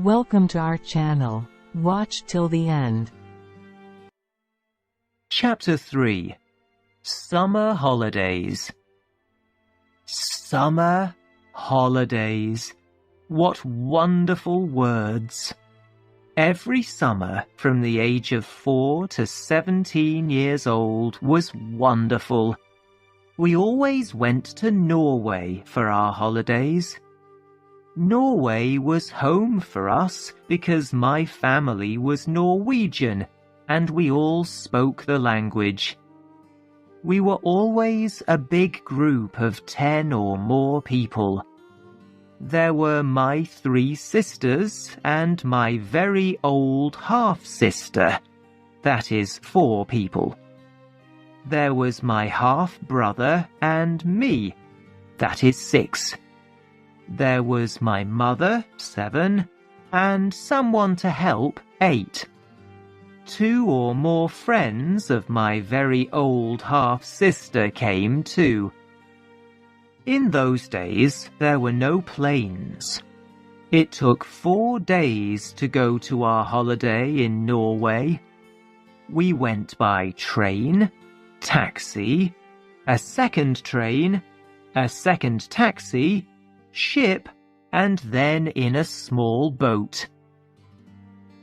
Welcome to our channel. Watch till the end. Chapter 3. Summer Holidays. Summer holidays. What wonderful words. Every summer from the age of 4 to 17 years old was wonderful. We always went to Norway for our holidays. Norway was home for us because my family was Norwegian and we all spoke the language. We were always a big group of 10 or more people. There were my 3 sisters and my very old half-sister. That is 4 people. There was my half-brother and me. That is 6. There was my mother, 7, and someone to help, 8. 2 or more friends of my very old half-sister came too. In those days, there were no planes. It took 4 days to go to our holiday in Norway. We went by train, taxi, a second train, a second taxi, ship, and then in a small boat.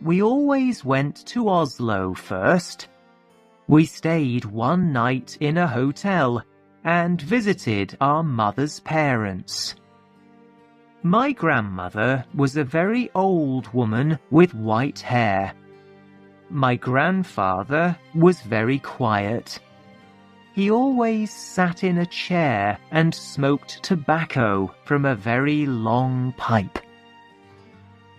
We always went to Oslo first. We stayed one night in a hotel and visited our mother's parents. My grandmother was a very old woman with white hair. My grandfather was very quiet. He always sat in a chair and smoked tobacco from a very long pipe.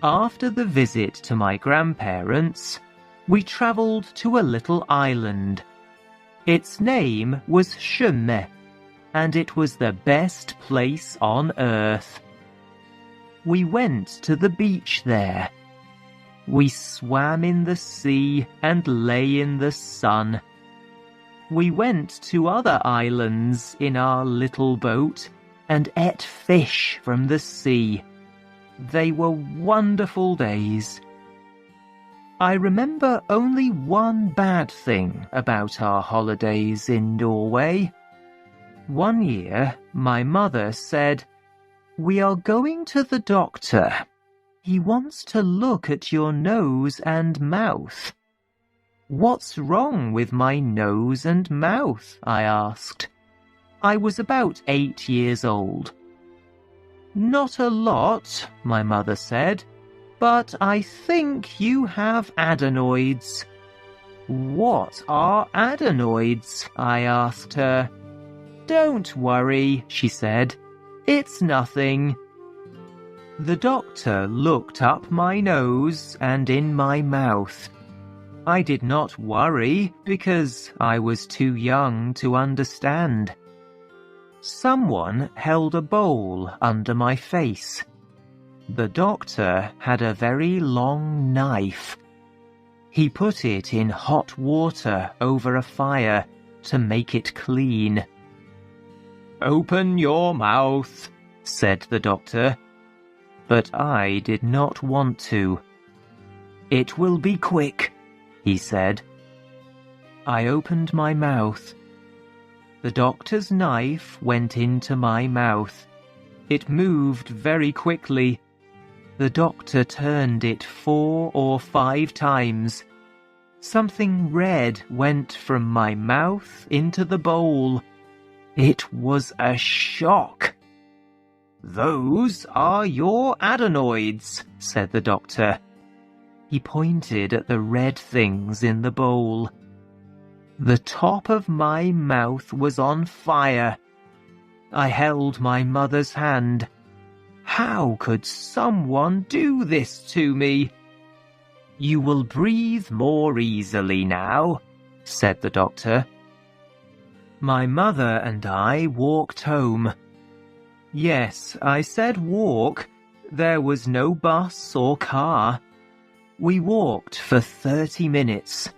After the visit to my grandparents, we travelled to a little island. Its name was Tjøme, and it was the best place on earth. We went to the beach there. We swam in the sea and lay in the sun. We went to other islands in our little boat and ate fish from the sea. They were wonderful days. I remember only one bad thing about our holidays in Norway. One year, my mother said, "We are going to the doctor. He wants to look at your nose and mouth." "What's wrong with my nose and mouth?" I asked. I was about 8 years old. "Not a lot," my mother said, "but I think you have adenoids." "What are adenoids?" I asked her. "Don't worry," she said. "It's nothing." The doctor looked up my nose and in my mouth. I did not worry because I was too young to understand. Someone held a bowl under my face. The doctor had a very long knife. He put it in hot water over a fire to make it clean. "Open your mouth," said the doctor. But I did not want to. "It will be quick," he said. I opened my mouth. The doctor's knife went into my mouth. It moved very quickly. The doctor turned it 4 or 5 times. Something red went from my mouth into the bowl. It was a shock. "Those are your adenoids," said the doctor. He pointed at the red things in the bowl. The top of my mouth was on fire. I held my mother's hand. How could someone do this to me? "You will breathe more easily now," said the doctor. My mother and I walked home. Yes, I said walk. There was no bus or car. We walked for 30 minutes.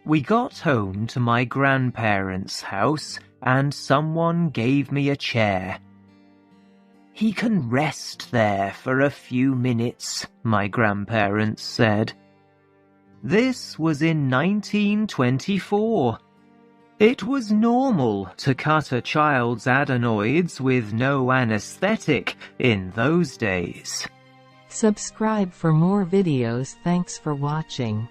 We got home to my grandparents' house and someone gave me a chair. He can rest there for a few minutes, my grandparents said. This was in 1924. It was normal to cut a child's adenoids with no anesthetic in those days. Subscribe for more videos. Thanks for watching.